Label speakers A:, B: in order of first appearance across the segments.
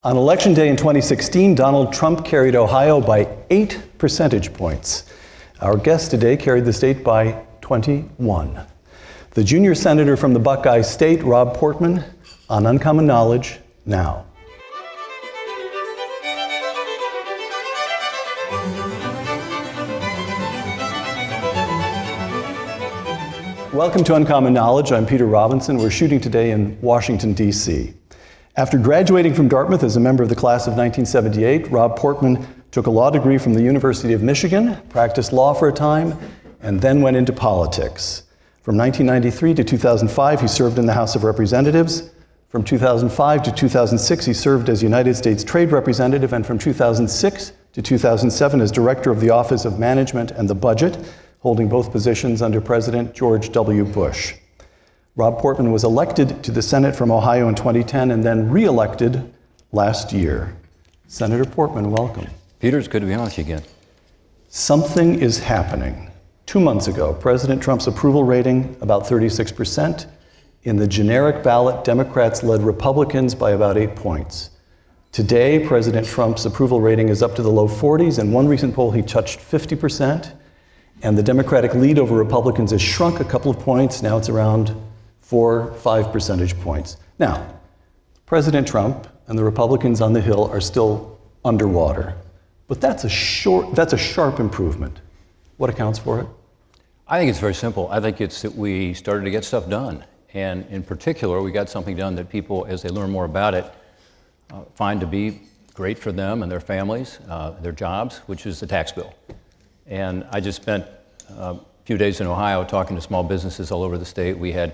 A: On Election Day in 2016, Donald Trump carried Ohio by 8 percentage points. Our guest today carried the state by 21. The junior senator from the Buckeye State, Rob Portman, on Uncommon Knowledge now. Welcome to Uncommon Knowledge. I'm Peter Robinson. We're shooting today in Washington, D.C. After graduating from Dartmouth as a member of the class of 1978, Rob Portman took a law degree from the University of Michigan, practiced law for a time, and then went into politics. From 1993 to 2005, he served in the House of Representatives. From 2005 to 2006, he served as United States Trade Representative, and from 2006 to 2007 as Director of the Office of Management and the Budget, holding both positions under President George W. Bush. Rob Portman was elected to the Senate from Ohio in 2010 and then re-elected last year. Senator Portman, welcome.
B: Peter, it's good to be on with you again.
A: Something is happening. 2 months ago, President Trump's approval rating about 36%. In the generic ballot, Democrats led Republicans by about 8 points. Today, President Trump's approval rating is up to the low 40s. In one recent poll, he touched 50%. And the Democratic lead over Republicans has shrunk a couple of points. Now it's around 4-5 percentage points. Now, President Trump and the Republicans on the Hill are still underwater. But that's a sharp improvement. What accounts for it?
B: I think it's very simple. I think it's that we started to get stuff done. And in particular, we got something done that people, as they learn more about it, find to be great for them and their families, their jobs, which is the tax bill. And I just spent a few days in Ohio talking to small businesses all over the state. We had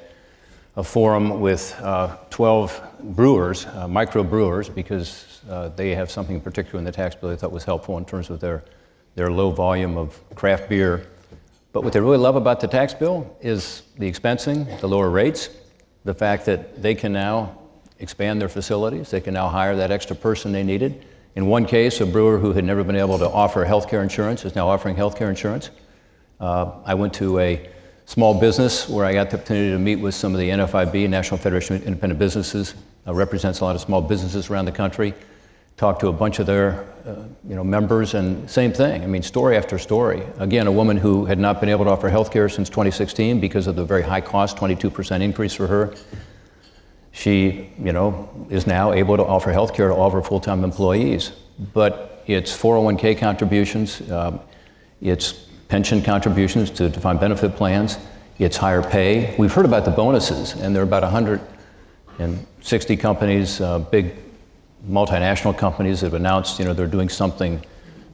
B: a forum with 12 brewers, microbrewers, because they have something in particular in the tax bill they thought was helpful in terms of their low volume of craft beer. But what they really love about the tax bill is the expensing, the lower rates, the fact that they can now expand their facilities, they can now hire that extra person they needed. In one case, a brewer who had never been able to offer health care insurance is now offering health care insurance. I went to a small business where I got the opportunity to meet with some of the NFIB, National Federation of Independent Businesses, represents a lot of small businesses around the country. Talked to a bunch of their members, and same thing. I mean, story after story. Again, a woman who had not been able to offer health care since 2016 because of the very high cost, 22% increase for her. She, is now able to offer health care to all of her full-time employees. But it's 401k contributions, it's pension contributions to defined benefit plans, it's higher pay. We've heard about the bonuses, and there are about 160 companies, big multinational companies that have announced, they're doing something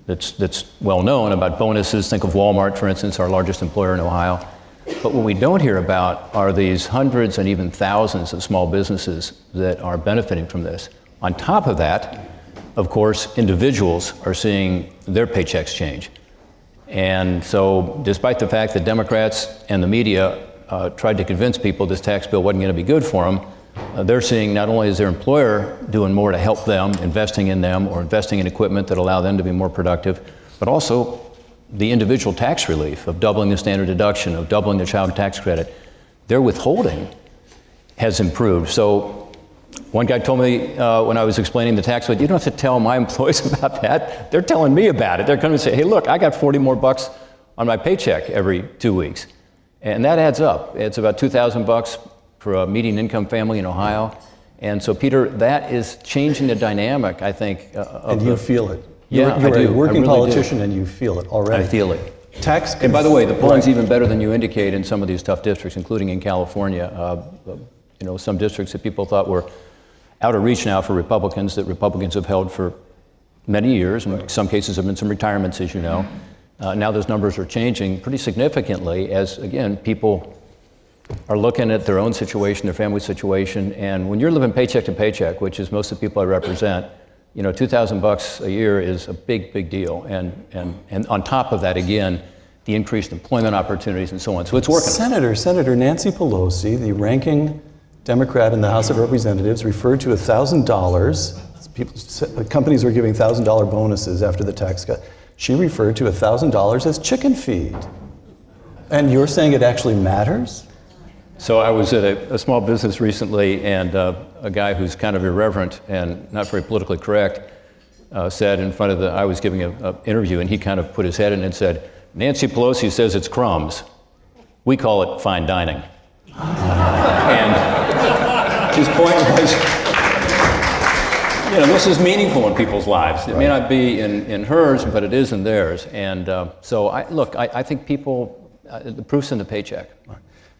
B: that's well known about bonuses. Think of Walmart, for instance, our largest employer in Ohio. But what we don't hear about are these hundreds and even thousands of small businesses that are benefiting from this. On top of that, of course, individuals are seeing their paychecks change. And so despite the fact that Democrats and the media tried to convince people this tax bill wasn't going to be good for them, they're seeing not only is their employer doing more to help them, investing in them or investing in equipment that allow them to be more productive, but also the individual tax relief of doubling the standard deduction, of doubling the child tax credit. Their withholding has improved. So one guy told me when I was explaining the tax bill, you don't have to tell my employees about that. They're telling me about it. They're coming to say, hey, look, I got 40 more bucks on my paycheck every 2 weeks. And that adds up. It's about $2,000 for a median income family in Ohio. And so, Peter, that is changing the dynamic, I think.
A: And you feel it.
B: Yeah,
A: you're
B: I do.
A: a working
B: really
A: politician
B: do.
A: and you feel it already.
B: I feel it. And by the way, the polling's even better than you indicate in some of these tough districts, including in California. Some districts that people thought were out of reach now for Republicans, that Republicans have held for many years. In some cases have been some retirements, as you know. Now those numbers are changing pretty significantly as, again, people are looking at their own situation, their family situation. And when you're living paycheck to paycheck, which is most of the people I represent, $2,000 a year is a big, big deal. And on top of that, again, the increased employment opportunities and so on. So it's working.
A: Senator Nancy Pelosi, the ranking Democrat in the House of Representatives, referred to $1,000. Companies were giving $1,000 bonuses after the tax cut. She referred to $1,000 as chicken feed. And you're saying it actually matters?
B: So I was at a small business recently, and a guy who's kind of irreverent and not very politically correct said in front of I was giving an interview, and he kind of put his head in and said, "Nancy Pelosi says it's crumbs. We call it fine dining." And his point was, this is meaningful in people's lives. It may not be in hers, but it is in theirs. And so I think people, the proof's in the paycheck.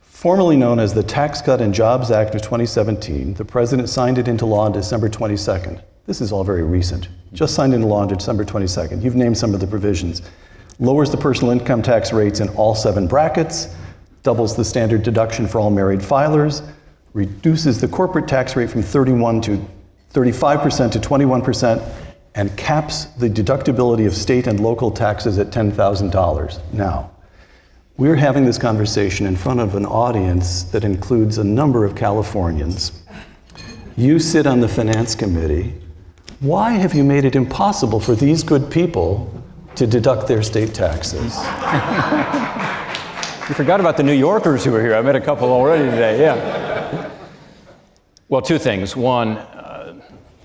A: Formerly known as the Tax Cut and Jobs Act of 2017, the president signed it into law on December 22nd. This is all very recent. Just signed into law on December 22nd. You've named some of the provisions. Lowers the personal income tax rates in all 7 brackets, doubles the standard deduction for all married filers, reduces the corporate tax rate from 35% to 21%, and caps the deductibility of state and local taxes at $10,000. Now, we're having this conversation in front of an audience that includes a number of Californians. You sit on the Finance Committee. Why have you made it impossible for these good people to deduct their state taxes?
B: You forgot about the New Yorkers who were here. I met a couple already today, yeah. Well, 2 things. One,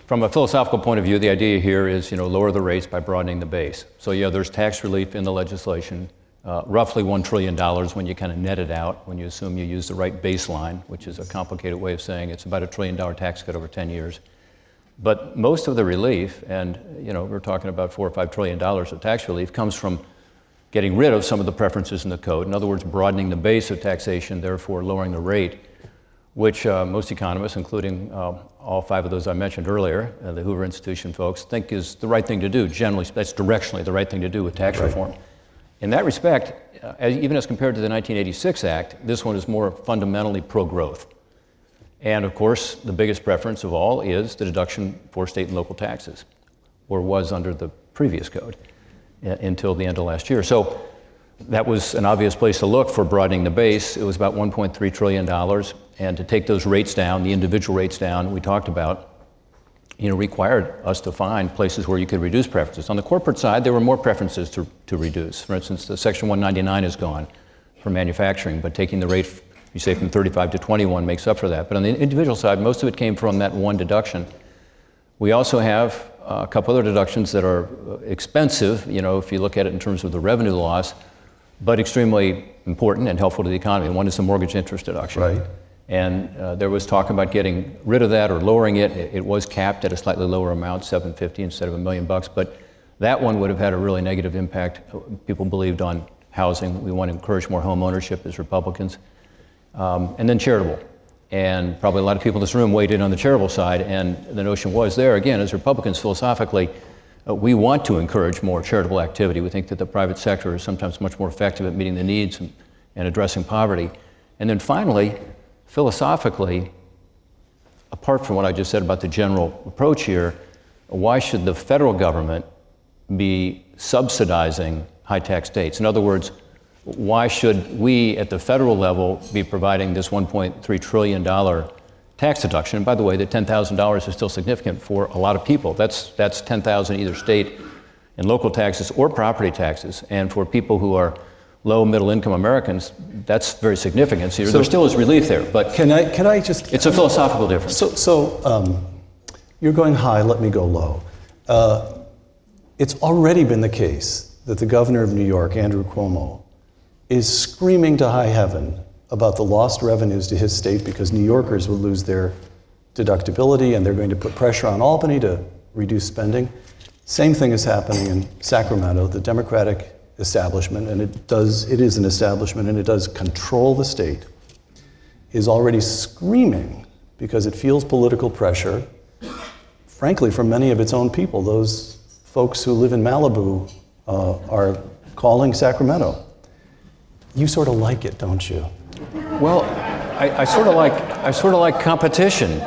B: from a philosophical point of view, the idea here is, lower the rates by broadening the base. So yeah, there's tax relief in the legislation. Roughly $1 trillion when you kind of net it out, when you assume you use the right baseline, which is a complicated way of saying it's about $1 trillion tax cut over 10 years. But most of the relief, and we're talking about $4 or $5 trillion of tax relief, comes from getting rid of some of the preferences in the code. In other words, broadening the base of taxation, therefore lowering the rate, which most economists, including all 5 of those I mentioned earlier, the Hoover Institution folks, think is the right thing to do. Generally, that's directionally the right thing to do with tax reform. In that respect, even as compared to the 1986 Act, this one is more fundamentally pro-growth. And of course, the biggest preference of all is the deduction for state and local taxes, or was under the previous code until the end of last year. So that was an obvious place to look for broadening the base. It was about $1.3 trillion. And to take those rates down, the individual rates down, we talked about, required us to find places where you could reduce preferences. On the corporate side, there were more preferences to reduce. For instance, the Section 199 is gone for manufacturing, but taking the rate, you say from 35 to 21 makes up for that. But on the individual side, most of it came from that one deduction. We also have a couple other deductions that are expensive, if you look at it in terms of the revenue loss, but extremely important and helpful to the economy. One is the mortgage interest deduction.
A: Right.
B: And there was talk about getting rid of that or lowering it. It was capped at a slightly lower amount, $750 instead of $1 million, but that one would have had a really negative impact, people believed, on housing. We want to encourage more home ownership as Republicans. And then charitable. And probably a lot of people in this room weighed in on the charitable side, and the notion was there, again, as Republicans philosophically, we want to encourage more charitable activity. We think that the private sector is sometimes much more effective at meeting the needs and addressing poverty. And then finally, philosophically, apart from what I just said about the general approach here, why should the federal government be subsidizing high-tax states? In other words, why should we at the federal level be providing this $1.3 trillion tax deduction? And by the way, the $10,000 is still significant for a lot of people. That's $10,000 either state and local taxes or property taxes. And for people who are low middle income Americans, that's very significant. So there still is relief there, but
A: can I just?
B: It's a philosophical difference.
A: So you're going high, let me go low. It's already been the case that the governor of New York, Andrew Cuomo, is screaming to high heaven about the lost revenues to his state because New Yorkers will lose their deductibility and they're going to put pressure on Albany to reduce spending. Same thing is happening in Sacramento. The Democratic establishment, and it is an establishment and it does control the state, is already screaming because it feels political pressure, frankly, from many of its own people. Those folks who live in Malibu are calling Sacramento. You sort of like it, don't you?
B: Well, I sort of like competition.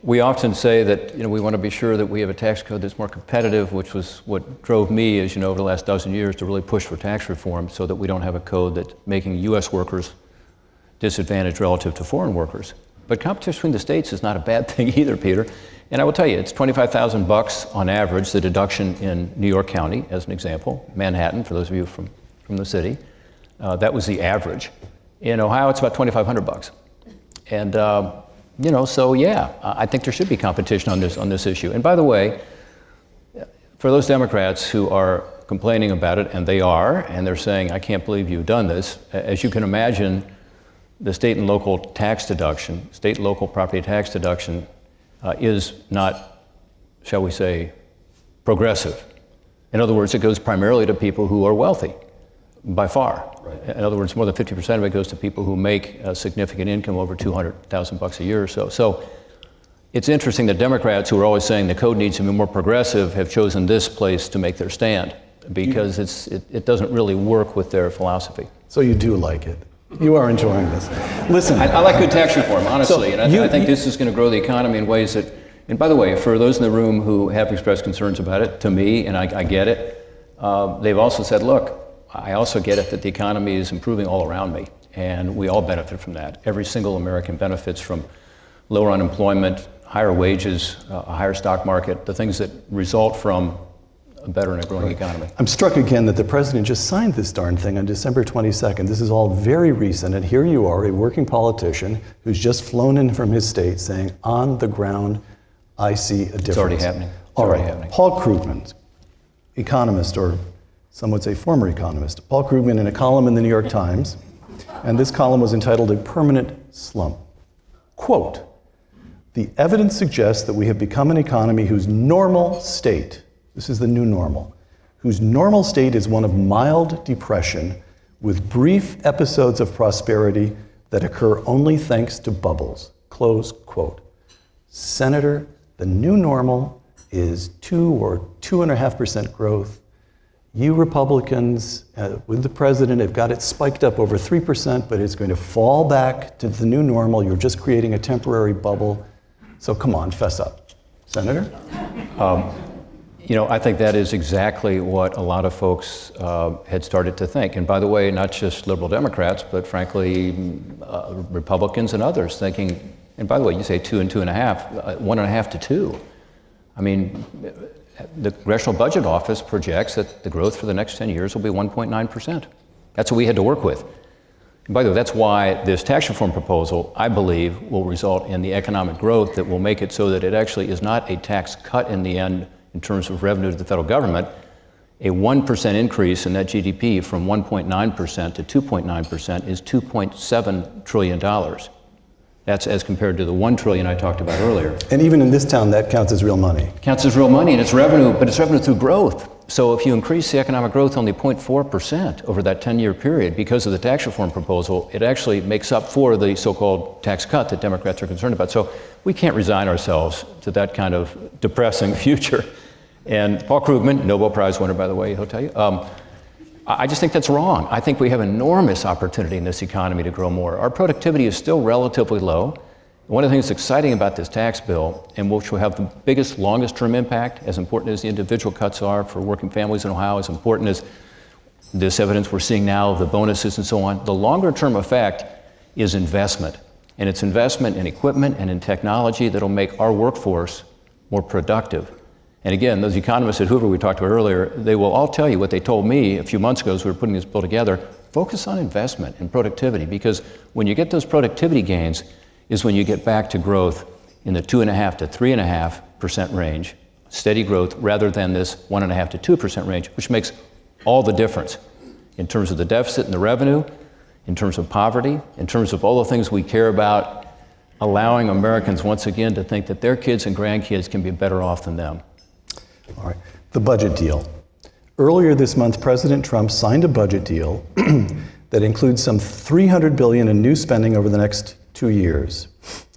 B: We often say that we want to be sure that we have a tax code that's more competitive, which was what drove me, as you know, over the last dozen years to really push for tax reform so that we don't have a code that's making U.S. workers disadvantaged relative to foreign workers. But competition between the states is not a bad thing either, Peter. And I will tell you, it's $25,000 on average, the deduction in New York County, as an example, Manhattan, for those of you from the city. That was the average. In Ohio, it's about $2,500. And, so yeah, I think there should be competition on this issue. And by the way, for those Democrats who are complaining about it, and they are, and they're saying, I can't believe you've done this, as you can imagine, the state and local tax deduction, state and local property tax deduction is not, shall we say, progressive. In other words, it goes primarily to people who are wealthy, by far. Right. In other words, more than 50% of it goes to people who make a significant income over $200,000 a year or so. So it's interesting that Democrats, who are always saying the code needs to be more progressive, have chosen this place to make their stand, because it doesn't really work with their philosophy.
A: So you do like it. You are enjoying this. Listen.
B: I like good tax reform, honestly, and I think this is going to grow the economy in ways that, and by the way, for those in the room who have expressed concerns about it, to me, and I get it, they've also said, look, I also get it that the economy is improving all around me, and we all benefit from that. Every single American benefits from lower unemployment, higher wages, a higher stock market, the things that result from a better and a growing economy.
A: I'm struck again that the president just signed this darn thing on December 22nd. This is all very recent, and here you are, a working politician who's just flown in from his state saying, on the ground, I see a difference.
B: It's already happening.
A: Paul Krugman, economist, or some would say former economist. Paul Krugman in a column in the New York Times, and this column was entitled A Permanent Slump. Quote, the evidence suggests that we have become an economy whose normal state, this is the new normal, whose normal state is one of mild depression with brief episodes of prosperity that occur only thanks to bubbles. Close quote. Senator, the new normal is 2 or 2.5% growth. You Republicans with the president have got it spiked up over 3%, but it's going to fall back to the new normal. You're just creating a temporary bubble. So come on, fess up. Senator?
B: I think that is exactly what a lot of folks had started to think. And by the way, not just liberal Democrats, but frankly, Republicans and others thinking, and by the way, you say 2 and 2.5, 1.5 to 2. I mean, the Congressional Budget Office projects that the growth for the next 10 years will be 1.9%. That's what we had to work with. And by the way, that's why this tax reform proposal, I believe, will result in the economic growth that will make it so that it actually is not a tax cut in the end in terms of revenue to the federal government. A 1% increase in net GDP from 1.9% to 2.9% is $2.7 trillion. That's as compared to the $1 trillion I talked about earlier.
A: And even in this town, that counts as real money.
B: Counts as real money, and it's revenue, but it's revenue through growth. So if you increase the economic growth only 0.4% over that 10-year period because of the tax reform proposal, it actually makes up for the so-called tax cut that Democrats are concerned about. So we can't resign ourselves to that kind of depressing future. And Paul Krugman, Nobel Prize winner, by the way, he'll tell you, I just think that's wrong. I think we have enormous opportunity in this economy to grow more. Our productivity is still relatively low. One of the things that's exciting about this tax bill, and which will have the biggest, longest term impact, as important as the individual cuts are for working families in Ohio, as important as this evidence we're seeing now of the bonuses and so on, the longer term effect is investment. And it's investment in equipment and in technology that'll make our workforce more productive. And again, those economists at Hoover we talked about earlier, they will all tell you what they told me a few months ago as we were putting this bill together. Focus on investment and productivity, because when you get those productivity gains is when you get back to growth in the 2.5 to 3.5% range, steady growth, rather than this 1.5 to 2% range, which makes all the difference in terms of the deficit and the revenue, in terms of poverty, in terms of all the things we care about, allowing Americans once again to think that their kids and grandkids can be better off than them.
A: All right, the budget deal. Earlier this month, President Trump signed a budget deal that includes some $300 billion in new spending over the next 2 years.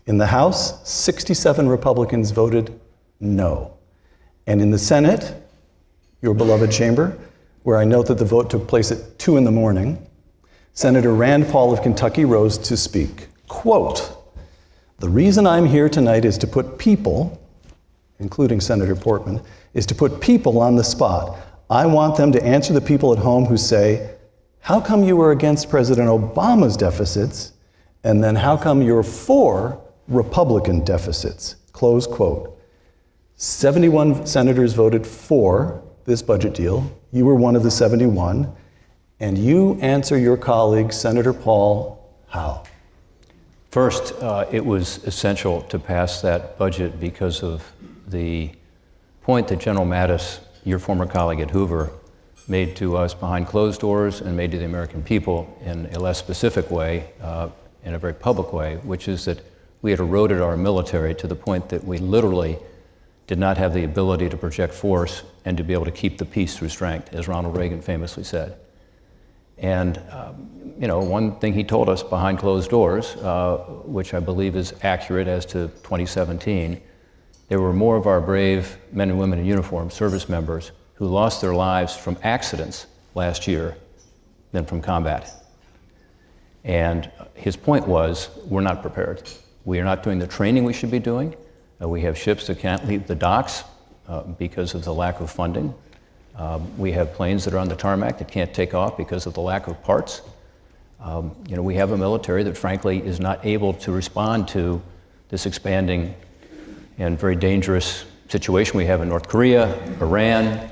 A: In the House, 67 Republicans voted no. And in the Senate, your beloved chamber, where I note that the vote took place at 2 in the morning, Senator Rand Paul of Kentucky rose to speak. Quote, the reason I'm here tonight is to put people, including Senator Portman, is to put people on the spot. I want them to answer the people at home who say, how come you were against President Obama's deficits, and then how come you're for Republican deficits? Close quote. 71 senators voted for this budget deal. You were one of the 71, and you answer your colleague, Senator Paul, How?
B: First, it was essential to pass that budget because of the point that General Mattis, your former colleague at Hoover, made to us behind closed doors and made to the American people in a less specific way, in a very public way, which is that we had eroded our military to the point that we literally did not have the ability to project force and to be able to keep the peace through strength, as Ronald Reagan famously said. And one thing he told us behind closed doors, which I believe is accurate as to 2017, there were more of our brave men and women in uniform, service members, who lost their lives from accidents last year than from combat. And his point was, we're not prepared. We are not doing the training we should be doing. We have ships that can't leave the docks because of the lack of funding. We have planes that are on the tarmac that can't take off because of the lack of parts. We have a military that frankly is not able to respond to this expanding and very dangerous situation we have in North Korea, Iran,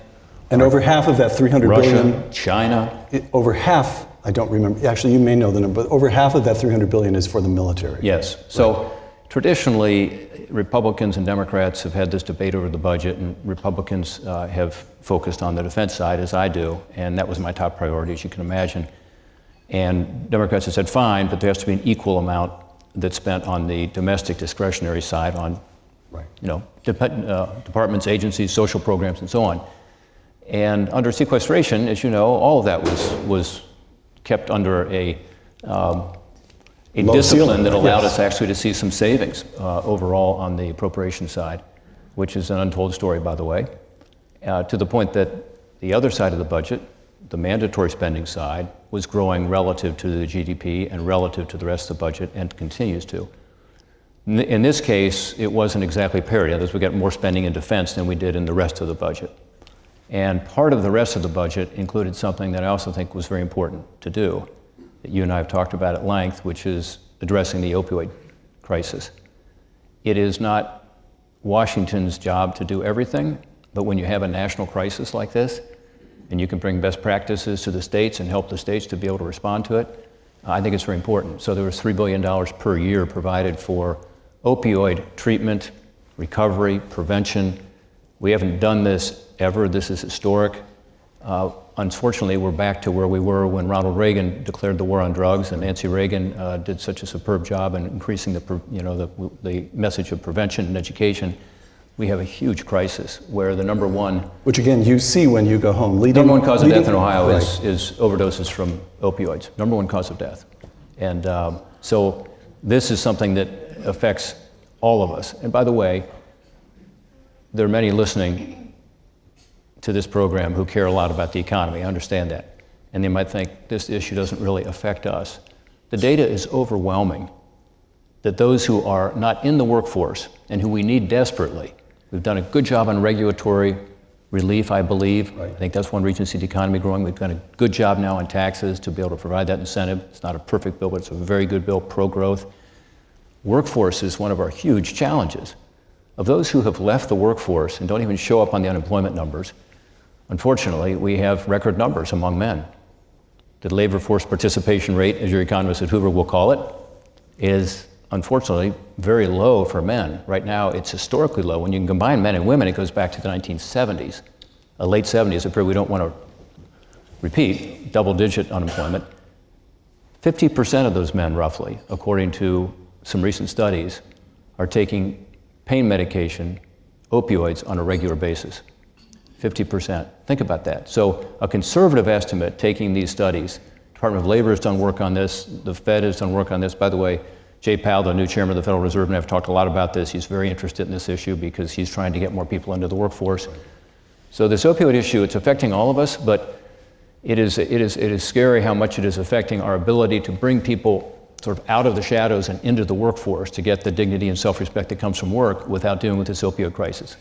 A: and over half of that 300
B: Russia,
A: billion,
B: China.
A: Over half, I don't remember, actually you may know the number, but over half of that 300 billion is for the military.
B: Yes, so traditionally Republicans and Democrats have had this debate over the budget, and Republicans have focused on the defense side, as I do, and that was my top priority, as you can imagine. And Democrats have said, fine, but there has to be an equal amount that's spent on the domestic discretionary side, on departments, agencies, social programs, and so on. And under sequestration, as you know, all of that was kept under a discipline
A: ceiling,
B: that allowed
A: yes.
B: us actually to see some savings overall on the appropriation side, which is an untold story, by the way, to the point that the other side of the budget, the mandatory spending side, was growing relative to the GDP and relative to the rest of the budget, and continues to. In this case, it wasn't exactly parity. Otherwise, we got more spending in defense than we did in the rest of the budget. And part of the rest of the budget included something that I also think was very important to do, that you and I have talked about at length, which is addressing the opioid crisis. It is not Washington's job to do everything, but when you have a national crisis like this, and you can bring best practices to the states and help the states to be able to respond to it, I think it's very important. So there was $3 billion per year provided for opioid treatment, recovery, prevention. We haven't done this ever. This is historic. Unfortunately, we're back to where we were when Ronald Reagan declared the war on drugs, and Nancy Reagan did such a superb job in increasing the message of prevention and education. We have a huge crisis where the number one...
A: Which again, you see when you go home.
B: Number one cause of death in Ohio
A: right.
B: is overdoses from opioids. Number one cause of death. And so this is something that affects all of us. And by the way, there are many listening to this program who care a lot about the economy. I understand that. And they might think this issue doesn't really affect us. The data is overwhelming that those who are not in the workforce and who we need desperately, we've done a good job on regulatory relief, I believe. Right. I think that's one reason to see the economy growing. We've done a good job now on taxes to be able to provide that incentive. It's not a perfect bill, but it's a very good bill, pro-growth. Workforce is one of our huge challenges. Of those who have left the workforce and don't even show up on the unemployment numbers, unfortunately, we have record numbers among men. The labor force participation rate, as your economist at Hoover will call it, is unfortunately very low for men. Right now, it's historically low. When you can combine men and women, it goes back to the 1970s, late 70s, a period we don't want to repeat, double-digit unemployment. 50% of those men, roughly, according to some recent studies, are taking pain medication, opioids, on a regular basis. 50%. Think about that. So a conservative estimate, taking these studies, Department of Labor has done work on this, the Fed has done work on this. By the way, Jay Powell, the new chairman of the Federal Reserve, and I've talked a lot about this. He's very interested in this issue because he's trying to get more people into the workforce. So this opioid issue, it's affecting all of us, but it is scary how much it is affecting our ability to bring people sort of out of the shadows and into the workforce to get the dignity and self-respect that comes from work without dealing with this opioid crisis.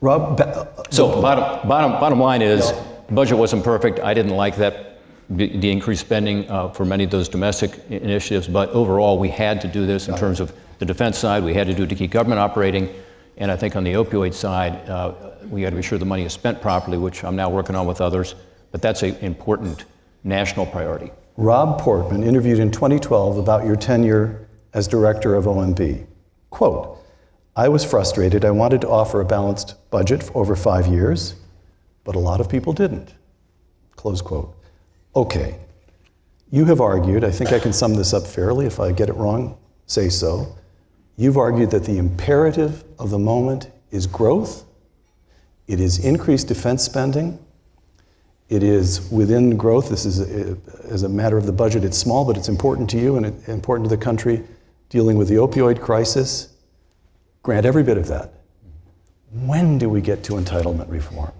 A: Rob,
B: so bottom line is, the budget wasn't perfect. I didn't like that, the increased spending for many of those domestic initiatives, but overall we had to do this in terms of the defense side. We had to do it to keep government operating, and I think on the opioid side, we had to be sure the money is spent properly, which I'm now working on with others, but that's an important national priority.
A: Rob Portman, interviewed in 2012 about your tenure as director of OMB. Quote, "I was frustrated. I wanted to offer a balanced budget for over 5 years, but a lot of people didn't." Close quote. Okay, you have argued, I think I can sum this up fairly. If I get it wrong, say so. You've argued that the imperative of the moment is growth. It is increased defense spending. It is within growth. This is, as a matter of the budget, it's small, but it's important to you and it's important to the country dealing with the opioid crisis. Grant every bit of that. When do we get to entitlement reform?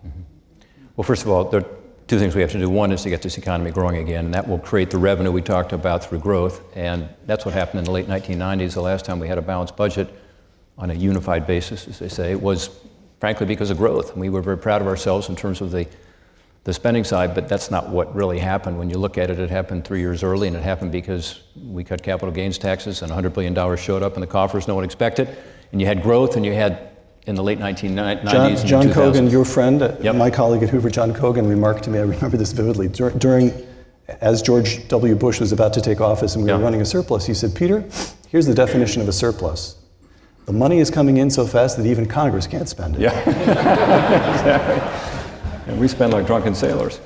B: Well, first of all, there are two things we have to do. One is to get this economy growing again, and that will create the revenue we talked about through growth. And that's what happened in the late 1990s, the last time we had a balanced budget on a unified basis, as they say. It was, frankly, because of growth. And we were very proud of ourselves in terms of the spending side, but that's not what really happened. When you look at it, it happened 3 years early, and it happened because we cut capital gains taxes, and $100 billion showed up in the coffers no one expected. And you had growth, and you had, in the late 1990s and
A: John
B: 2000s.
A: Cogan, your friend,
B: Yep.
A: my colleague at Hoover, John Cogan, remarked to me, I remember this vividly, as George W. Bush was about to take office and we were running a surplus, he said, "Peter, here's the definition of a surplus. The money is coming in so fast that even Congress can't spend it."
B: Yeah, exactly. And we spend like drunken sailors,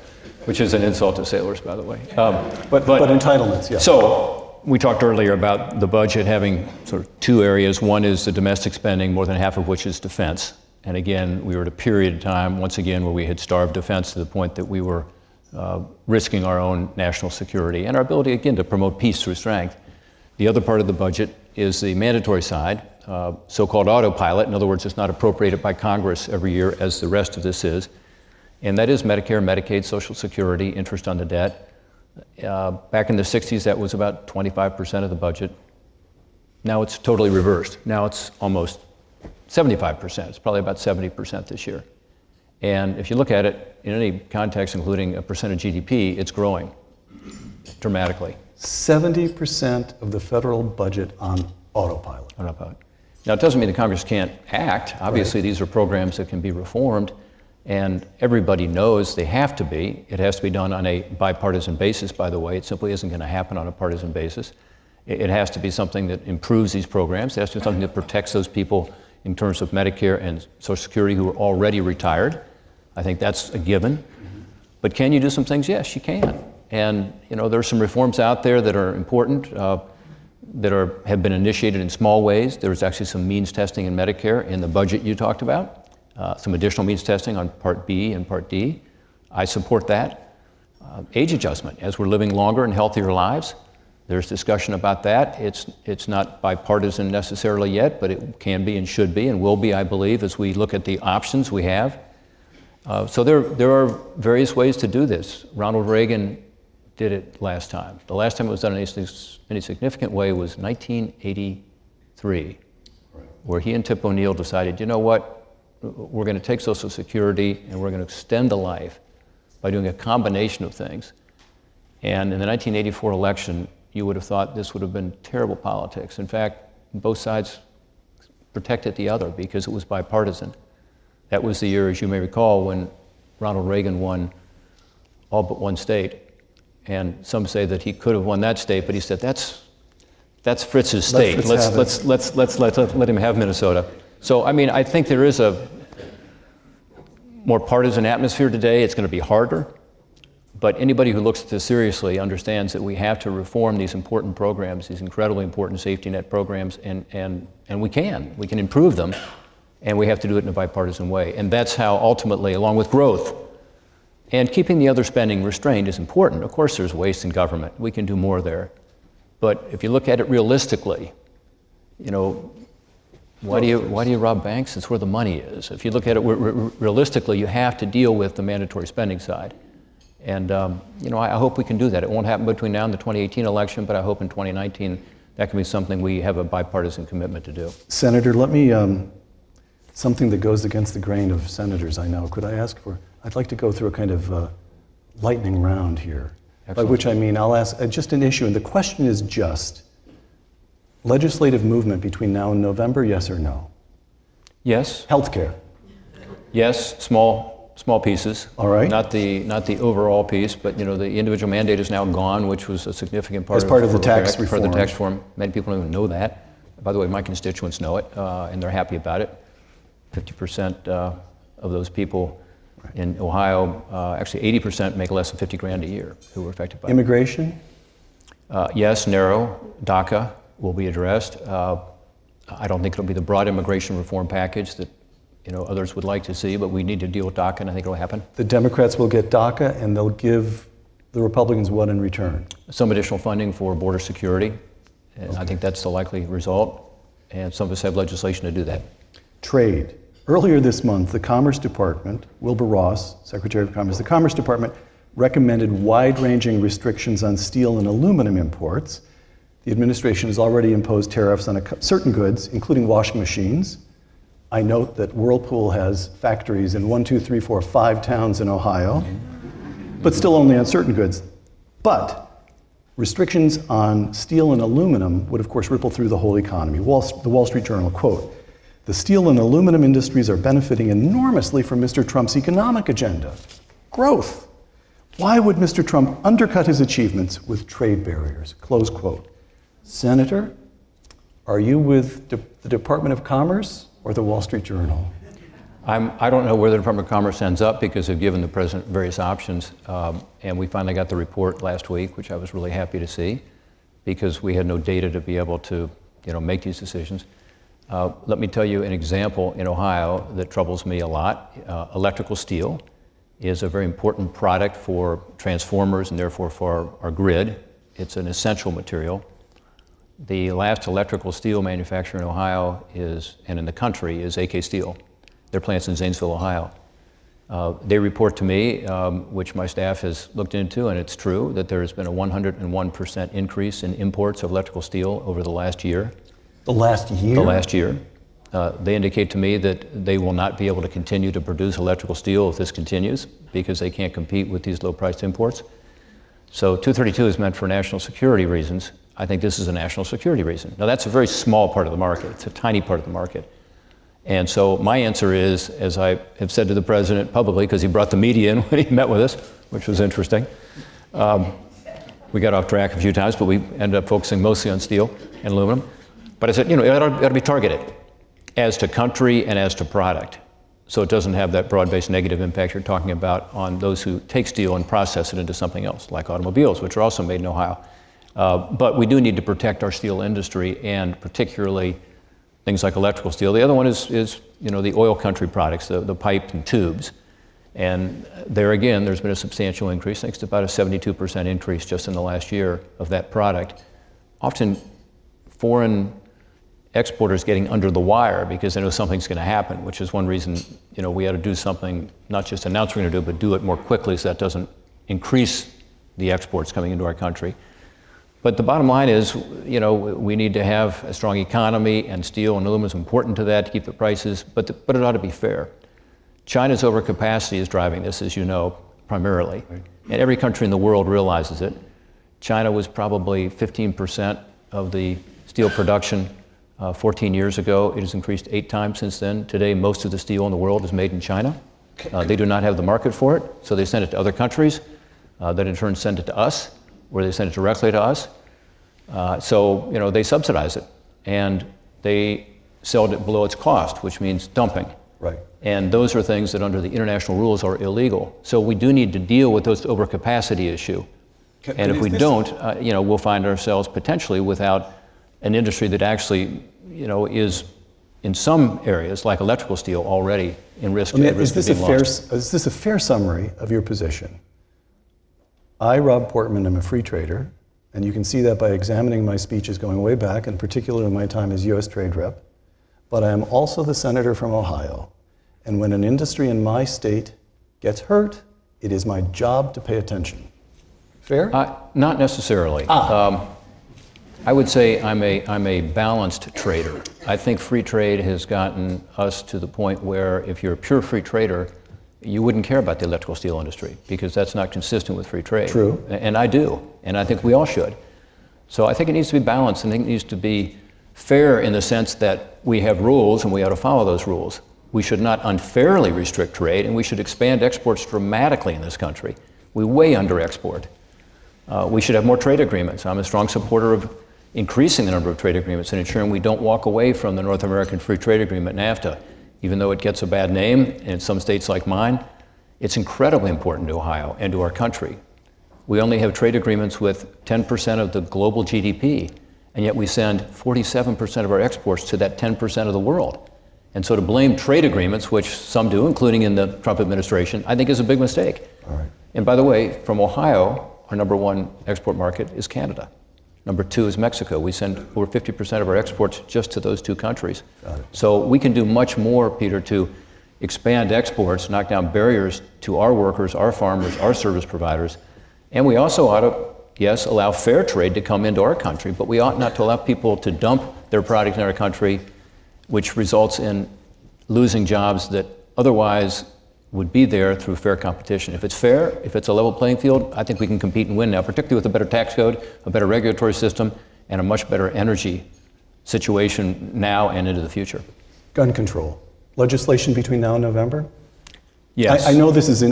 B: which is an insult to sailors, by the way.
A: But entitlements, yeah.
B: So we talked earlier about the budget having sort of two areas. One is the domestic spending, more than half of which is defense. And again, we were at a period of time, once again, where we had starved defense to the point that we were risking our own national security and our ability, again, to promote peace through strength. The other part of the budget is the mandatory side, so-called autopilot. In other words, it's not appropriated by Congress every year as the rest of this is. And that is Medicare, Medicaid, Social Security, interest on the debt. Back in the 60s, that was about 25% of the budget. Now it's totally reversed. Now it's almost 75%. It's probably about 70% this year. And if you look at it in any context, including a percent of GDP, it's growing dramatically.
A: 70% of the federal budget on autopilot.
B: Now, it doesn't mean the Congress can't act. Obviously, these are programs that can be reformed. And everybody knows they have to be. It has to be done on a bipartisan basis, by the way. It simply isn't going to happen on a partisan basis. It has to be something that improves these programs. It has to be something that protects those people in terms of Medicare and Social Security who are already retired. I think that's a given. But can you do some things? Yes, you can. And there are some reforms out there that are important, that have been initiated in small ways. There's actually some means testing in Medicare in the budget you talked about. Some additional means testing on Part B and Part D. I support that. Age adjustment, as we're living longer and healthier lives, there's discussion about that. It's not bipartisan necessarily yet, but it can be and should be and will be, I believe, as we look at the options we have. So there are various ways to do this. Ronald Reagan did it last time. The last time it was done in any significant way was 1983, where he and Tip O'Neill decided, you know what? We're going to take Social Security and we're going to extend the life by doing a combination of things. And in the 1984 election, you would have thought this would have been terrible politics. In fact, both sides protected the other because it was bipartisan. That was the year, as you may recall, when Ronald Reagan won all but one state. And some say that he could have won that state, but he said, that's Fritz's state. Let's let him have Minnesota. So, I mean, I think there is a more partisan atmosphere today. It's going to be harder. But anybody who looks at this seriously understands that we have to reform these important programs, these incredibly important safety net programs, and we can. We can improve them, and we have to do it in a bipartisan way. And that's how ultimately, along with growth, and keeping the other spending restrained is important. Of course, there's waste in government. We can do more there. But if you look at it realistically, why do you rob banks? It's where the money is. If you look at it realistically, you have to deal with the mandatory spending side. And I hope we can do that. It won't happen between now and the 2018 election, but I hope in 2019 that can be something we have a bipartisan commitment to do.
A: Senator, let me, something that goes against the grain of senators I know. Could I ask for, I'd like to go through a kind of lightning round here. Excellent. By which I mean I'll ask just an issue, and the question is just, legislative movement between now and November, yes or no?
B: Yes.
A: Healthcare.
B: Yes, small small pieces.
A: All right.
B: Not the overall piece, but the individual mandate is now gone, which was a significant part
A: As part of the tax
B: Part of the
A: reform.
B: tax reform. Many people don't even know that. By the way, my constituents know it, and they're happy about it. 50% of those people in Ohio, actually 80% make less than 50 grand a year who were affected by it.
A: Immigration?
B: Yes, narrow. DACA will be addressed. I don't think it'll be the broad immigration reform package that others would like to see, but we need to deal with DACA, and I think it'll happen.
A: The Democrats will get DACA, and they'll give the Republicans what in return?
B: Some additional funding for border security, and I think that's the likely result, and some of us have legislation to do that.
A: Trade. Earlier this month, the Commerce Department, Wilbur Ross, Secretary of Commerce, the Commerce Department recommended wide-ranging restrictions on steel and aluminum imports. The administration has already imposed tariffs on certain goods, including washing machines. I note that Whirlpool has factories in 5 towns in Ohio, but still only on certain goods. But restrictions on steel and aluminum would, of course, ripple through the whole economy. The Wall Street Journal, quote, "The steel and aluminum industries are benefiting enormously from Mr. Trump's economic agenda. Growth. Why would Mr. Trump undercut his achievements with trade barriers?" Close quote. Senator, are you with the Department of Commerce or the Wall Street Journal?
B: I don't know where the Department of Commerce ends up because they've given the president various options, and we finally got the report last week, which I was really happy to see, because we had no data to be able to make these decisions. Let me tell you an example in Ohio that troubles me a lot. Electrical steel is a very important product for transformers and therefore for our grid. It's an essential material. The last electrical steel manufacturer in Ohio and in the country is AK Steel. Their plant's in Zanesville, Ohio. They report to me, which my staff has looked into, and it's true, that there has been a 101% increase in imports of electrical steel over the last year.
A: The last year?
B: The last year. They indicate to me that they will not be able to continue to produce electrical steel if this continues because they can't compete with these low-priced imports. So 232 is meant for national security reasons. I think this is a national security reason. Now that's a very small part of the market. It's a tiny part of the market. And so my answer is, as I have said to the president publicly, because he brought the media in when he met with us, which was interesting. We got off track a few times, but we ended up focusing mostly on steel and aluminum. But I said, it ought to be targeted as to country and as to product. So it doesn't have that broad-based negative impact you're talking about on those who take steel and process it into something else, like automobiles, which are also made in Ohio. But we do need to protect our steel industry, and particularly things like electrical steel. The other one is the oil country products, the pipe and tubes. And there again, there's been a substantial increase. I think it's about a 72% increase just in the last year of that product. Often foreign exporters getting under the wire because they know something's going to happen, which is one reason we had to do something, not just announce we're going to do, but do it more quickly so that doesn't increase the exports coming into our country. But the bottom line is, we need to have a strong economy, and steel and aluminum is important to that to keep the prices, but it ought to be fair. China's overcapacity is driving this, as you know, primarily. Right. And every country in the world realizes it. China was probably 15% of the steel production 14 years ago. It has increased 8 times since then. Today, most of the steel in the world is made in China. They do not have the market for it, so they send it to other countries that in turn send it to us, where they send it directly to us. So they subsidize it, and they sell it below its cost, which means dumping.
A: Right.
B: And those are things that under the international rules are illegal. So we do need to deal with those overcapacity issue. And if we don't, we'll find ourselves potentially without an industry that actually, is in some areas, like electrical steel, already in risk of being lost.
A: Is this a fair summary of your position? I, Rob Portman, am a free trader, and you can see that by examining my speeches going way back, and particularly my time as U.S. trade rep. But I am also the senator from Ohio, and when an industry in my state gets hurt, it is my job to pay attention. Fair?
B: Not necessarily. I would say I'm a balanced trader. I think free trade has gotten us to the point where if you're a pure free trader, you wouldn't care about the electrical steel industry because that's not consistent with free trade.
A: True.
B: And I do, and I think we all should. So I think it needs to be balanced, and I think it needs to be fair in the sense that we have rules and we ought to follow those rules. We should not unfairly restrict trade, and we should expand exports dramatically in this country. We way under-export. We should have more trade agreements. I'm a strong supporter of increasing the number of trade agreements and ensuring we don't walk away from the North American Free Trade Agreement, NAFTA. Even though it gets a bad name in some states like mine, it's incredibly important to Ohio and to our country. We only have trade agreements with 10% of the global GDP, and yet we send 47% of our exports to that 10% of the world. And so to blame trade agreements, which some do, including in the Trump administration, I think is a big mistake.
A: All right.
B: And by the way, from Ohio, our number one export market is Canada. Number two is Mexico. We send over 50% of our exports just to those two countries.
A: Got it.
B: So we can do much more, Peter, to expand exports, knock down barriers to our workers, our farmers, our service providers. And we also ought to, yes, allow fair trade to come into our country, but we ought not to allow people to dump their product in our country, which results in losing jobs that otherwise would be there through fair competition. If it's fair, if it's a level playing field, I think we can compete and win now, particularly with a better tax code, a better regulatory system, and a much better energy situation now and into the future.
A: Gun control. Legislation between now and November?
B: Yes.
A: I know this is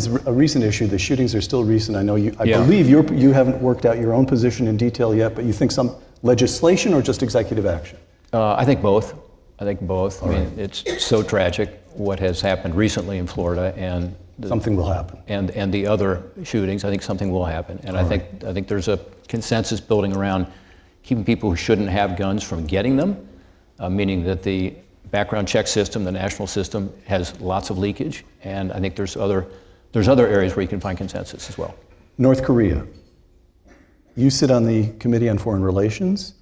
A: a recent issue. The shootings are still recent. I know I
B: Yeah.
A: believe you haven't worked out your own position in detail yet, but you think some legislation or just executive action?
B: I think both. I think both.
A: All
B: I mean,
A: right.
B: it's so tragic what has happened recently in Florida, and
A: Something will happen.
B: and the other shootings. I think something will happen, and I think there's a consensus building around keeping people who shouldn't have guns from getting them, meaning that the background check system, the national system, has lots of leakage, and I think there's other areas where you can find consensus as well.
A: North Korea. You sit on the Committee on Foreign Relations.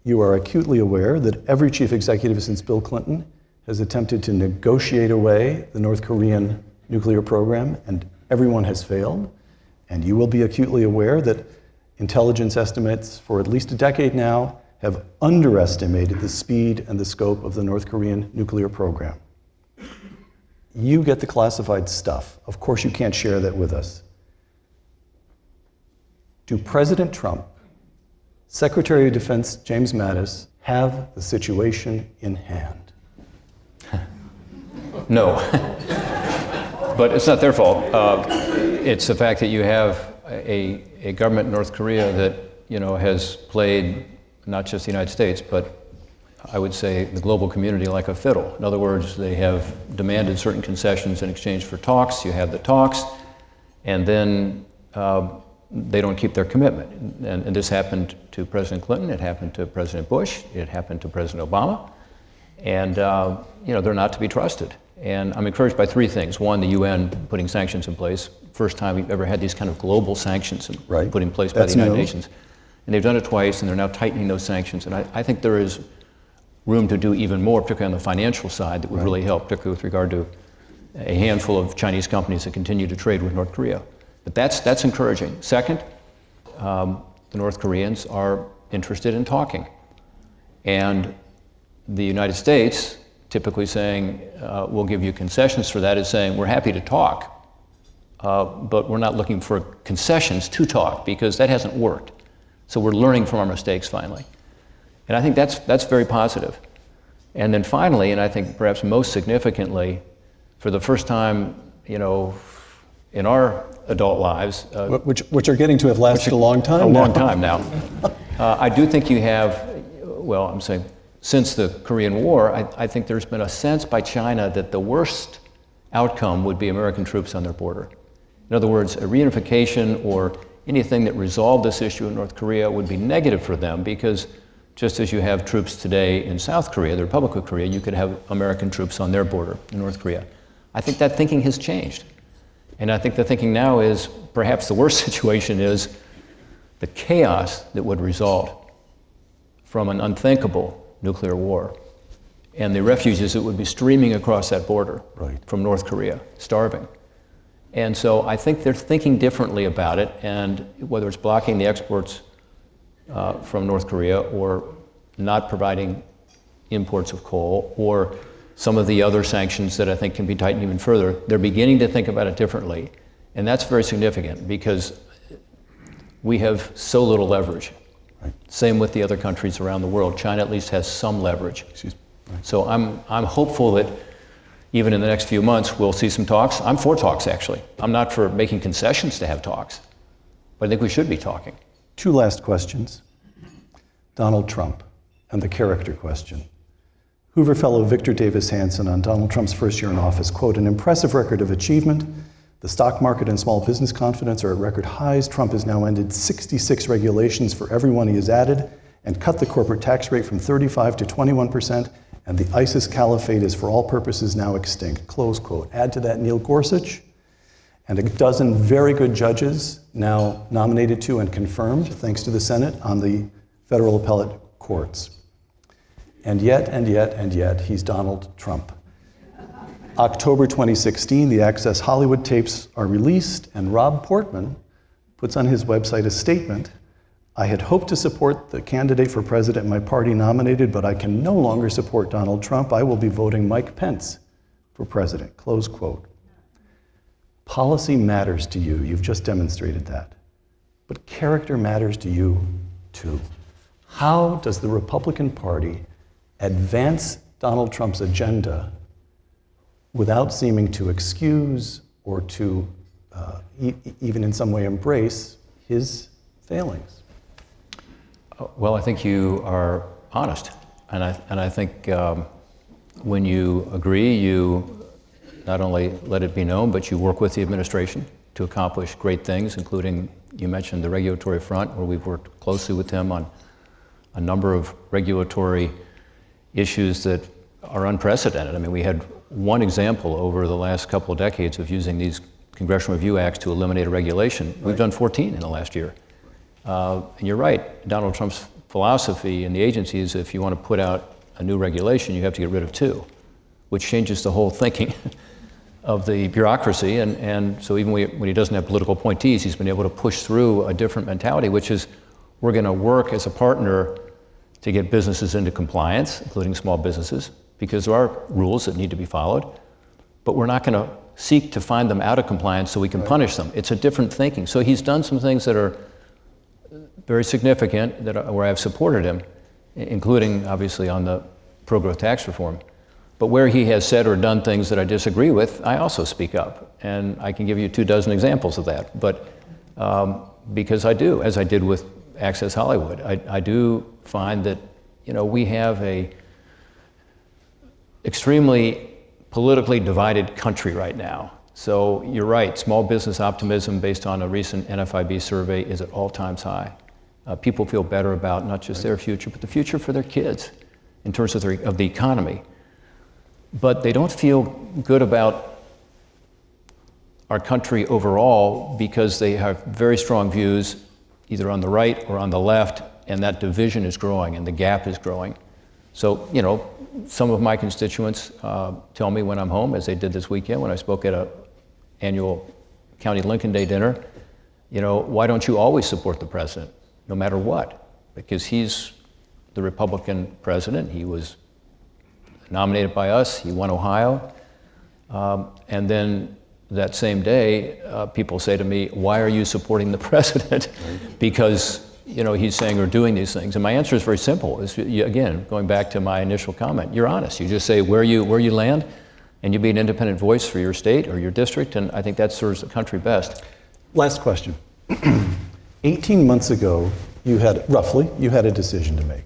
A: You are acutely aware that every chief executive since Bill Clinton has attempted to negotiate away the North Korean nuclear program, and everyone has failed. And you will be acutely aware that intelligence estimates for at least a decade now have underestimated the speed and the scope of the North Korean nuclear program. You get the classified stuff. Of course, you can't share that with us. Do President Trump, Secretary of Defense James Mattis, have the situation in hand?
B: No, but it's not their fault. It's the fact that you have a government in North Korea that has played not just the United States, but I would say the global community like a fiddle. In other words, they have demanded certain concessions in exchange for talks. You have the talks, and then they don't keep their commitment. And this happened to President Clinton. It happened to President Bush. It happened to President Obama. And they're not to be trusted. And I'm encouraged by three things. One, the UN putting sanctions in place. First time we've ever had these kind of global sanctions put in place by the United Nations. And they've done it twice, and they're now tightening those sanctions. And I think there is room to do even more, particularly on the financial side, that would really help, particularly with regard to a handful of Chinese companies that continue to trade with North Korea. But that's encouraging. Second, the North Koreans are interested in talking. And the United States, typically saying, we'll give you concessions for that, is saying, we're happy to talk, but we're not looking for concessions to talk, because that hasn't worked. So we're learning from our mistakes finally. And I think that's very positive. And then finally, and I think perhaps most significantly, for the first time, in our adult lives,
A: which are getting to have lasted a long time now.
B: A long time now. I do think you have, well, I'm saying, since the Korean War, I think there's been a sense by China that the worst outcome would be American troops on their border. In other words, a reunification or anything that resolved this issue in North Korea would be negative for them, because just as you have troops today in South Korea, the Republic of Korea, you could have American troops on their border in North Korea. I think that thinking has changed. And I think the thinking now is perhaps the worst situation is the chaos that would result from an unthinkable nuclear war and the refugees that would be streaming across that border from North Korea, starving. And so I think they're thinking differently about it, and whether it's blocking the exports from North Korea or not providing imports of coal or some of the other sanctions that I think can be tightened even further, they're beginning to think about it differently. And that's very significant, because we have so little leverage. Same with the other countries around the world. China at least has some leverage. So I'm hopeful that even in the next few months, we'll see some talks. I'm for talks, actually. I'm not for making concessions to have talks, but I think we should be talking.
A: Two last questions. Donald Trump and the character question. Hoover Fellow Victor Davis Hanson on Donald Trump's first year in office, quote, "An impressive record of achievement. The stock market and small business confidence are at record highs. Trump has now ended 66 regulations for everyone he has added and cut the corporate tax rate from 35 to 21%, and the ISIS caliphate is for all purposes now extinct," close quote. Add to that Neil Gorsuch and a dozen very good judges now nominated to and confirmed, thanks to the Senate, on the federal appellate courts. And yet, he's Donald Trump. October 2016, the Access Hollywood tapes are released, and Rob Portman puts on his website a statement: "I had hoped to support the candidate for president my party nominated, but I can no longer support Donald Trump. I will be voting Mike Pence for president," close quote. Policy matters to you. You've just demonstrated that. But character matters to you, too. How does the Republican Party advance Donald Trump's agenda without seeming to excuse or to even in some way embrace his failings?
B: Well, I think you are honest. And I think when you agree, you not only let it be known, but you work with the administration to accomplish great things, including, you mentioned the regulatory front, where we've worked closely with them on a number of regulatory issues that are unprecedented. I mean, we had one example over the last couple of decades of using these Congressional Review Acts to eliminate a regulation. Right. We've done 14 in the last year. And you're right, Donald Trump's philosophy in the agency is if you want to put out a new regulation, you have to get rid of two, which changes the whole thinking of the bureaucracy. And so even when he doesn't have political appointees, he's been able to push through a different mentality, which is we're going to work as a partner to get businesses into compliance, including small businesses, because there are rules that need to be followed, but we're not going to seek to find them out of compliance so we can punish them. It's a different thinking. So he's done some things that are very significant where I've supported him, including obviously on the pro-growth tax reform. But where he has said or done things that I disagree with, I also speak up. And I can give you 24 examples of that. But because I do, as I did with Access Hollywood, I do find that, you know, we have a extremely politically divided country right now. So you're right, small business optimism based on a recent NFIB survey is at all-time high. People feel better about not just their future, but the future for their kids in terms of the economy. But they don't feel good about our country overall because they have very strong views either on the right or on the left, and that division is growing and the gap is growing. So, you know, some of my constituents tell me when I'm home, as they did this weekend when I spoke at an annual County Lincoln Day dinner, you know, why don't you always support the president, no matter what? Because he's the Republican president. He was nominated by us. He won Ohio. And then that same day, people say to me, why are you supporting the president? Because, you know, he's saying or doing these things. And my answer is very simple. It's, again, going back to my initial comment, you're honest. You just say where you land, and you be an independent voice for your state or your district, and I think that serves the country best.
A: Last question. 18 months ago, you had a decision to make.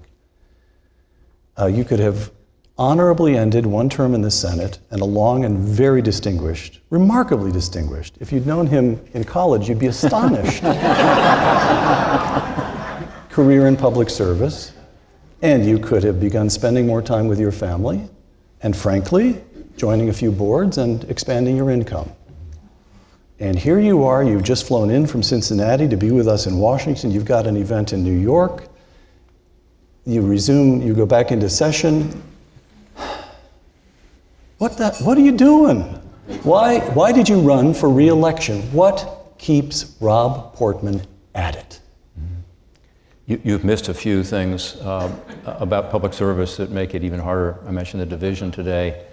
A: You could have honorably ended one term in the Senate and a long and very distinguished, remarkably distinguished. If you'd known him in college, you'd be astonished. Career in public service, and you could have begun spending more time with your family, and frankly, joining a few boards and expanding your income. And here you are, you've just flown in from Cincinnati to be with us in Washington. You've got an event in New York. You go back into session. What are you doing? Why did you run for re-election? What keeps Rob Portman at it?
B: You've missed a few things about public service that make it even harder. I mentioned the division today.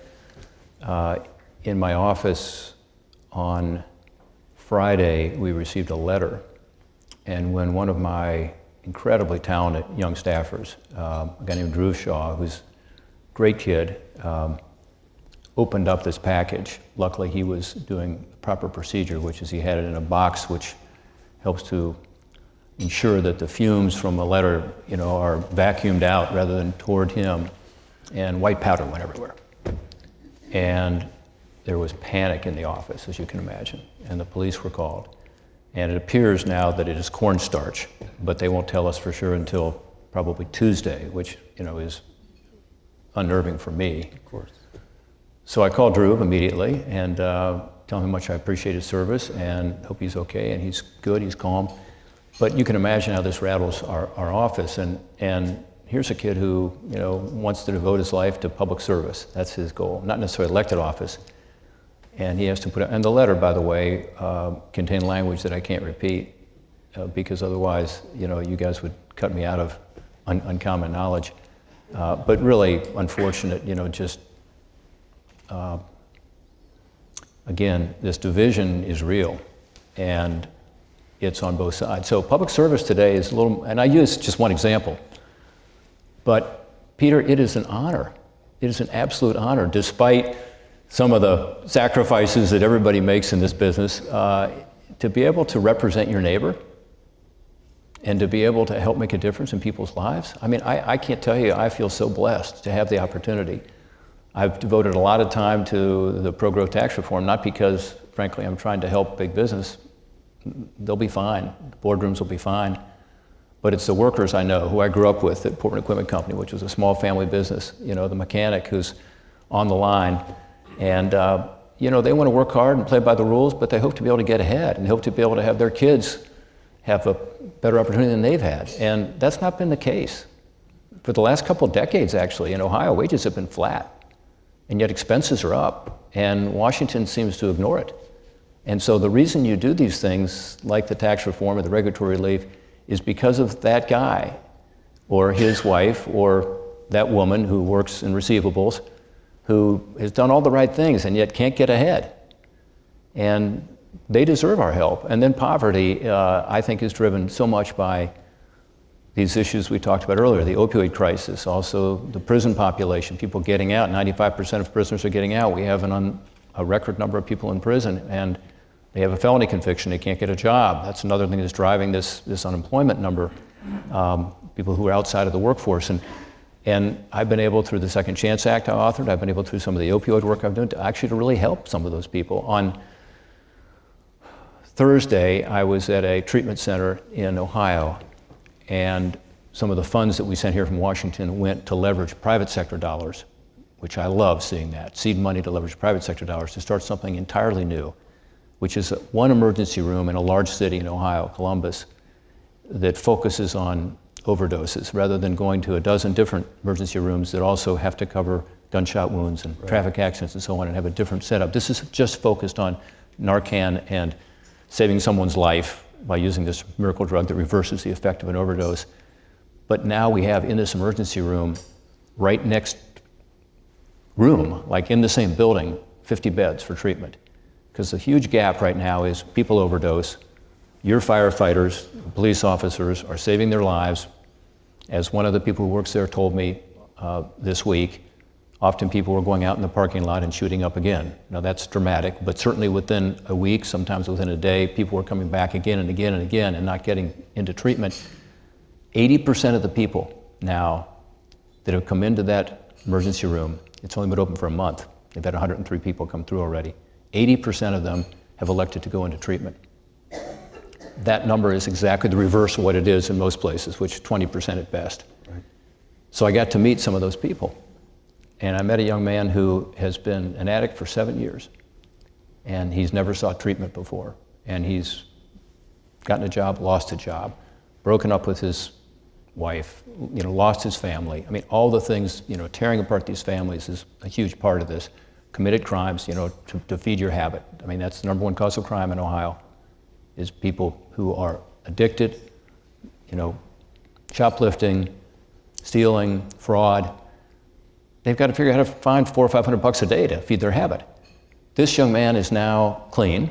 B: In my office on Friday, we received a letter. And when one of my incredibly talented young staffers, a guy named Drew Shaw, who's a great kid, opened up this package. Luckily, he was doing the proper procedure, which is he had it in a box which helps to ensure that the fumes from a letter, are vacuumed out rather than toward him, and white powder went everywhere. And there was panic in the office, as you can imagine, and the police were called. And it appears now that it is cornstarch, but they won't tell us for sure until probably Tuesday, which, is unnerving for me.
A: Of course.
B: So I called Drew immediately and tell him how much I appreciate his service and hope he's okay, and he's good, he's calm. But you can imagine how this rattles our office, and here's a kid who, wants to devote his life to public service. That's his goal, not necessarily elected office. And he has to put it, and the letter, by the way, contained language that I can't repeat because otherwise, you guys would cut me out of uncommon knowledge. But really unfortunate, again, this division is real, and it's on both sides. So public service today is a little, and I use just one example, but Peter, it is an honor. It is an absolute honor, despite some of the sacrifices that everybody makes in this business, to be able to represent your neighbor and to be able to help make a difference in people's lives. I mean, I can't tell you, I feel so blessed to have the opportunity. I've devoted a lot of time to the pro-growth tax reform, not because, frankly, I'm trying to help big business. They'll be fine. The boardrooms will be fine. But it's the workers I know, who I grew up with at Portman Equipment Company, which was a small family business. The mechanic who's on the line. And they want to work hard and play by the rules, but they hope to be able to get ahead and hope to be able to have their kids have a better opportunity than they've had. And that's not been the case. For the last couple of decades, actually, in Ohio, wages have been flat, and yet expenses are up, and Washington seems to ignore it. And so the reason you do these things, like the tax reform or the regulatory relief, is because of that guy or his wife or that woman who works in receivables, who has done all the right things and yet can't get ahead. And they deserve our help. And then poverty, I think, is driven so much by these issues we talked about earlier, the opioid crisis, also the prison population, people getting out. 95% of prisoners are getting out. We have a record number of people in prison, and they have a felony conviction, they can't get a job. That's another thing that's driving this unemployment number, people who are outside of the workforce. And I've been able, through the Second Chance Act I authored, I've been able, through some of the opioid work I've done, to really help some of those people. On Thursday, I was at a treatment center in Ohio, and some of the funds that we sent here from Washington went to leverage private sector dollars, which I love seeing that, seed money to leverage private sector dollars to start something entirely new, which is one emergency room in a large city in Ohio, Columbus, that focuses on overdoses rather than going to a dozen different emergency rooms that also have to cover gunshot wounds and traffic accidents and so on and have a different setup. This is just focused on Narcan and saving someone's life by using this miracle drug that reverses the effect of an overdose. But now we have in this emergency room, right next room, like in the same building, 50 beds for treatment. Because the huge gap right now is people overdose. Your firefighters, police officers are saving their lives. As one of the people who works there told me this week, often people were going out in the parking lot and shooting up again. Now that's dramatic, but certainly within a week, sometimes within a day, people were coming back again and again and again and not getting into treatment. 80% of the people now that have come into that emergency room, it's only been open for a month. They've had 103 people come through already. 80% of them have elected to go into treatment. That number is exactly the reverse of what it is in most places, which is 20% at best. Right. So I got to meet some of those people. And I met a young man who has been an addict for 7 years. And he's never sought treatment before. And he's gotten a job, lost a job, broken up with his wife, lost his family. I mean, all the things, tearing apart these families is a huge part of this. Committed crimes, to feed your habit. I mean, that's the number one cause of crime in Ohio, is people who are addicted, shoplifting, stealing, fraud. They've got to figure out how to find $400 or $500 a day to feed their habit. This young man is now clean.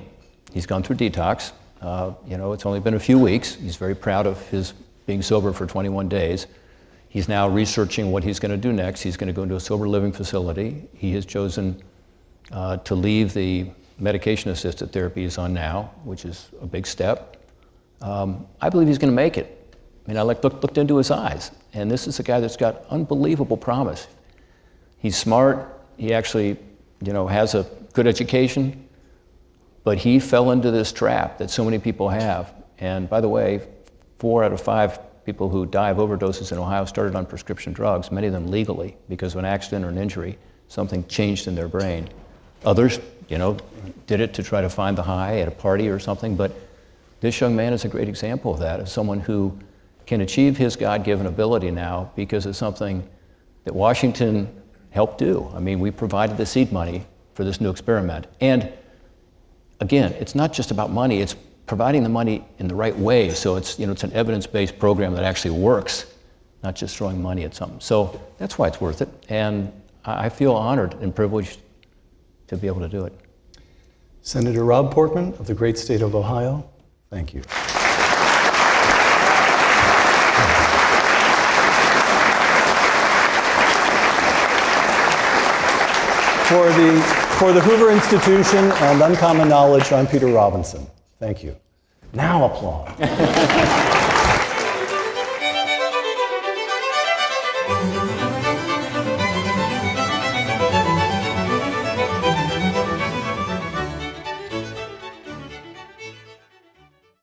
B: He's gone through detox. It's only been a few weeks. He's very proud of his being sober for 21 days. He's now researching what he's going to do next. He's going to go into a sober living facility. He has chosen to leave the medication-assisted therapy he's on now, which is a big step. I believe he's going to make it. I mean, I looked into his eyes, and this is a guy that's got unbelievable promise. He's smart. He actually, has a good education, but he fell into this trap that so many people have. And by the way, 4 out of 5 people who die of overdoses in Ohio started on prescription drugs, many of them legally, because of an accident or an injury, something changed in their brain. Others, did it to try to find the high at a party or something, but this young man is a great example of that, of someone who can achieve his God-given ability now because of something that Washington helped do. I mean, we provided the seed money for this new experiment. And again, it's not just about money, it's providing the money in the right way. So it's, it's an evidence-based program that actually works, not just throwing money at something. So that's why it's worth it. And I feel honored and privileged to be able to do it.
A: Senator Rob Portman of the great state of Ohio, thank you. For the Hoover Institution and Uncommon Knowledge, I'm Peter Robinson. Thank you. Now applause.